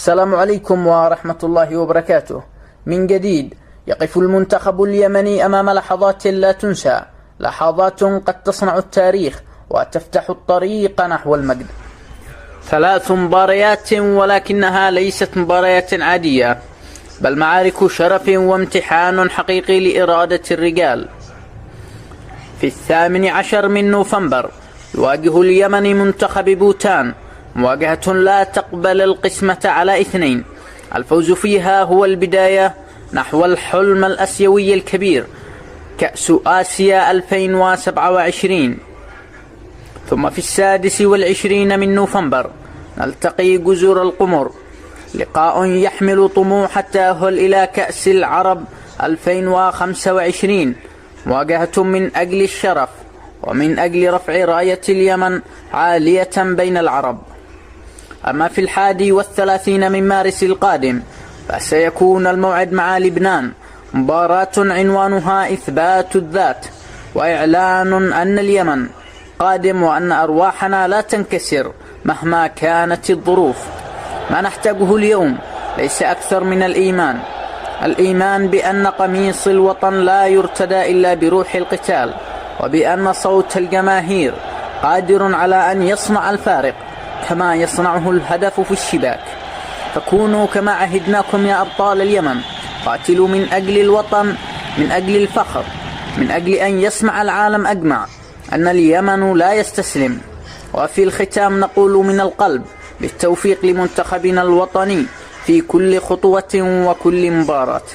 السلام عليكم ورحمة الله وبركاته. من جديد يقف المنتخب اليمني أمام لحظات لا تنسى، لحظات قد تصنع التاريخ وتفتح الطريق نحو المجد. 3 مباريات ولكنها ليست مباريات عادية، بل معارك شرف وامتحان حقيقي لإرادة الرجال. في 18 من نوفمبر يواجه اليمن منتخب بوتان، مواجهة لا تقبل القسمة على 2. الفوز فيها هو البداية نحو الحلم الآسيوي الكبير، كأس آسيا 2027. ثم في 26 من نوفمبر نلتقي جزر القمر، لقاء يحمل طموح التأهل إلى كأس العرب 2025، مواجهة من أجل الشرف ومن أجل رفع راية اليمن عالية بين العرب. أما في 31 من مارس القادم فسيكون الموعد مع لبنان، مباراة عنوانها إثبات الذات وإعلان أن اليمن قادم وأن أرواحنا لا تنكسر مهما كانت الظروف. ما نحتاجه اليوم ليس أكثر من الإيمان بأن قميص الوطن لا يرتدى إلا بروح القتال، وبأن صوت الجماهير قادر على أن يصنع الفارق كما يصنعه الهدف في الشباك. فكونوا كما عهدناكم يا أبطال اليمن، قاتلوا من أجل الوطن، من أجل الفخر، من أجل أن يسمع العالم أجمع أن اليمن لا يستسلم. وفي الختام نقول من القلب بالتوفيق لمنتخبنا الوطني في كل خطوة وكل مباراة.